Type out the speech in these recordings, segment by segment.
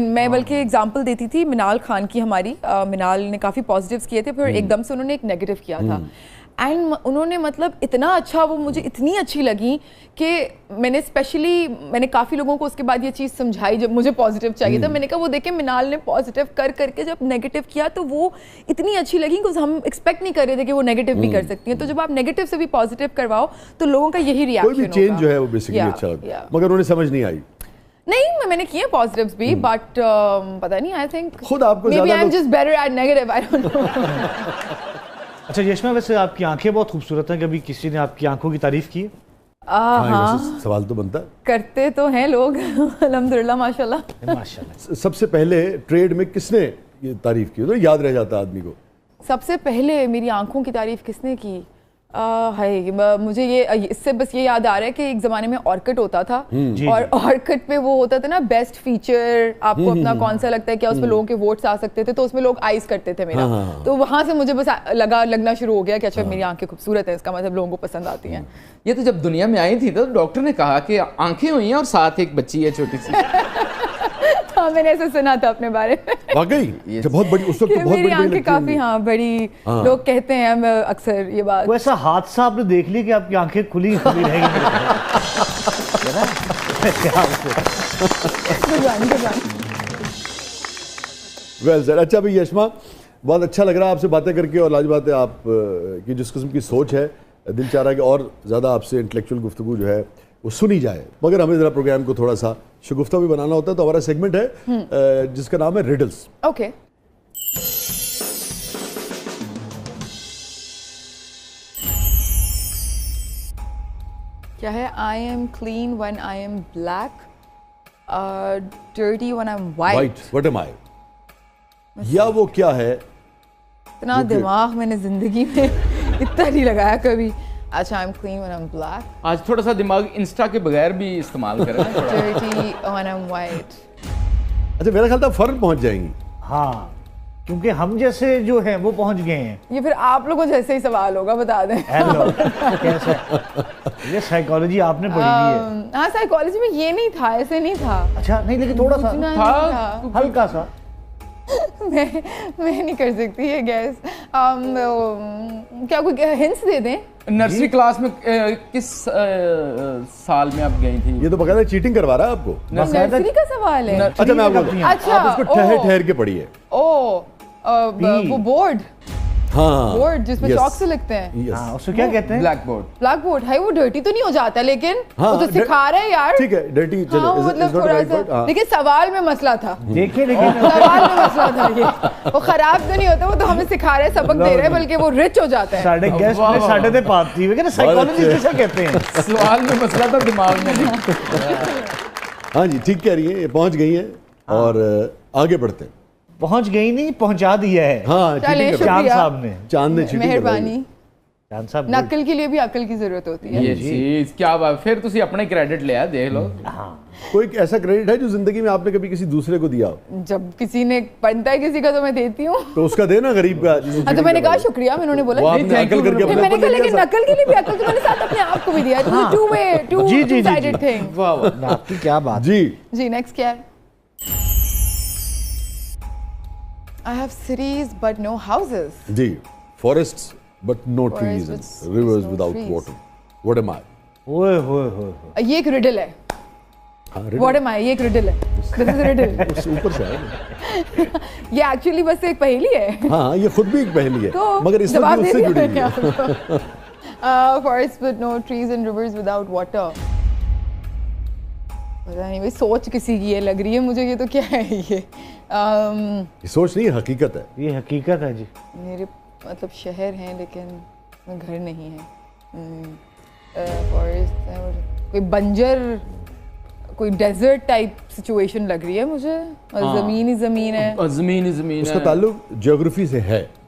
میں بلکہ ایگزامپل دیتی تھی منال خان کی ہماری. منال نے کافی پازیٹیوز کیے تھے, پھر ایک دم سے انہوں نے ایک نیگیٹو کیا تھا, اینڈ انہوں نے مطلب اتنا اچھا, وہ مجھے اتنی اچھی لگی کہ میں نے کافی لوگوں کو اس کے بعد یہ چیز سمجھائی جب مجھے پازیٹیو چاہیے تھا. میں نے کہا وہ دیکھیں منال نے پازیٹیو کر کے جب نیگیٹو کیا تو وہ اتنی اچھی لگی کہ ہم ایکسپیکٹ نہیں کر رہے تھے کہ وہ نیگیٹو بھی کر سکتی ہیں. تو جب آپ نیگیٹو سے بھی پازیٹیو کرواؤ تو لوگوں کا یہی ریئیکشن ہوگا. کوئی بھی چینج جو ہے وہ بیسیکلی اچھا لگتا ہے, مگر انہیں سمجھ نہیں آئی. نہیں میں نے کیے پازیٹیوز بھی, بٹ پتہ نہیں, آئی تھنک خود آپ کو maybe I'm just better at negative, I don't know. اچھا یشما, ویسے آپ کی آنکھیں بہت خوبصورت ہیں, کبھی کسی نے آپ کی آنکھوں کی تعریف کی؟ ہاں سوال تو بنتا ہے, کرتے تو ہیں لوگ الحمدللہ ماشاءاللہ. سب سے پہلے ٹریڈ میں کس نے یہ تعریف کی, تو یاد رہ جاتا آدمی کو؟ سب سے پہلے میری آنکھوں کی تعریف کس نے کی؟ مجھے یہ اس سے بس یہ یاد آ رہا ہے کہ ایک زمانے میں آرکٹ ہوتا تھا, اور آرکٹ پہ وہ ہوتا تھا نا بیسٹ فیچر, آپ کو اپنا کون سا لگتا ہے کیا اس میں لوگوں کے ووٹس آ سکتے تھے, تو اس میں لوگ آئز کرتے تھے میرا, تو وہاں سے مجھے بس لگنا شروع ہو گیا کہ اچھا میری آنکھیں خوبصورت ہیں, اس کا مطلب لوگوں کو پسند آتی ہیں. یہ تو جب دنیا میں آئی تھی تو ڈاکٹر نے کہا کہ آنکھیں ہوئی ہیں اور ساتھ ایک بچی ہے چھوٹی سی. ہاں میں نے ایسے سنا تھا اپنے بارے میں. واقعی بہت بڑی اس وقت بہت بڑی آنکھیں کافی بڑی, لوگ کہتے ہیں اکثر یہ بات. ایسا حادثہ آپ نے دیکھ لیا کہ آپ کی آنکھیں کھلی رہے گی؟ Well sir. اچھا بھائی یشما, بہت اچھا لگ رہا ہے آپ سے باتیں کر کے, اور لاجواب بات ہے آپ کی جس قسم کی سوچ ہے, دل چاہ رہا ہے کہ اور زیادہ آپ سے انٹلیکچوئل گفتگو جو ہے وہ سنی جائے, مگر ہمیں ذرا پروگرام کو تھوڑا سا شگفتہ بھی بنانا ہوتا ہے. تو ہمارا سیگمنٹ ہے جس کا نام ہے ریڈلز. اوکے, کیا ہے؟ I am clean when I am black, dirty when I'm white. What am I? یا وہ کیا ہے؟ اتنا دماغ میں نے زندگی میں اتنا نہیں لگایا کبھی. اچھا I'm clean when I'm black. آج تھوڑا سا دماغ انسٹا کے بغیر بھی استعمال کریں. Dirty when I'm white. اچھا میرا خیال تھا فوراً پہنچ جائیں گی. ہاں کیونکہ ہم جیسے جو ہیں وہ پہنچ گئے ہیں. یہ پھر آپ لوگوں جیسے ہی سوال ہوگا, بتا دیں. کیسا یہ سائیکالوجی آپ نے پڑھی ہوئی ہے؟ ہاں سائیکالوجی میں یہ نہیں تھا, ایسے نہیں تھا. اچھا نہیں, لیکن تھوڑا سا تھا, ہلکا سا. میں نہیں کر سکتی یہ گیس. کیا کوئی ہنٹس دے دیں؟ نرسری کلاس میں کس سال میں آپ گئی تھی؟ یہ تو باقاعدہ چیٹنگ کروا رہا ہے آپ کو. نرسری کا سوال ہے. اچھا میں آپ کو, آپ اس کو ٹھہر کے پڑھیے. وہ بورڈ, ہاں بورڈ جس میں چاک سے لکھتے ہیں, ہاں اس کو کیا کہتے ہیں؟ Black board. بلیک بورڈ ہے. وہ ڈرٹی تو نہیں ہو جاتا, لیکن وہ تو سکھا رہے ہیں یار. ٹھیک ہے ڈرٹی چلو, مطلب تھوڑا سا, لیکن سوال میں مسئلہ تھا. دیکھیں سوال میں مسئلہ تھا. یہ وہ خراب تو نہیں ہوتا, وہ تو ہمیں سکھا رہے, سبق دے رہے, بلکہ وہ رچ ہو جاتا ہے. ساڑھے گیسٹ نے ساڑھے تے پاتی ہوئے کہ سائیکالوجی کسے کہتے ہیں؟ سوال میں مسئلہ تھا دماغ میں. ہاں جی ٹھیک کہہ رہی ہیں, یہ پہنچ گئی ہیں اور آگے بڑھتے ہیں. پہنچ گئی نہیں, پہنچا دیا ہے. ہاں چاند صاحب نے, چاند نے مہربانی. چاند صاحب نقل کے لیے بھی عقل کی ضرورت ہوتی ہے. یہ چیز کیا بات, پھر تسی اپنے کریڈٹ لیا, دیکھ لو. ہاں کوئی ایسا کریڈٹ ہے جو زندگی میں آپ نے کبھی کسی دوسرے کو دیا ہو؟ جب کسی نے بنتا ہے کسی کا تو میں دیتی ہوں. تو اس کا دینا غریب کا. تو میں نے کہا شکریہ, انہوں نے بولا عقل کر کے میں نے کہا لیکن نقل کے لیے بھی عقل تو میں نے ساتھ اپنے آپ کو بھی دیا. Two sided thing. آپ کی کیا بات. جی نیکسٹ کیا ہے؟ I have cities but no houses. G forests but no trees, rivers without water. What am I? اوئے ہوئے ہوئے, یہ ایک riddle ہے. What am I? یہ ایک riddle ہے. This is a riddle. اس اوپر سے ہے یہ ایکچولی بس ایک پہیلی ہے. ہاں یہ خود بھی ایک پہیلی ہے, مگر اس وقت اس سے جڑی ہوئی ہے. Forests but no trees and rivers without water. پتہ نہیں بھائی, سوچ کسی کی یہ لگ رہی ہے مجھے. یہ تو کیا ہے یہ سوچ نہیں, حقیقت ہے. یہ حقیقت ہے جی. میرے مطلب شہر ہیں لیکن گھر نہیں ہے. کوئی بنجر, کوئی ڈیزرٹ ٹائپ سچویشن لگ رہی ہے مجھے, اور زمین ہی زمین ہے. زمین ہی زمین ہے. اس کا تعلق جیوگرافی سے ہے.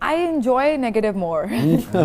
I enjoy negative more.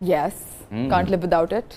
Yes. Can't live without it.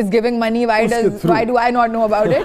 is giving money. Why do I not know about it?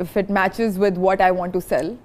if it matches with what I want to sell.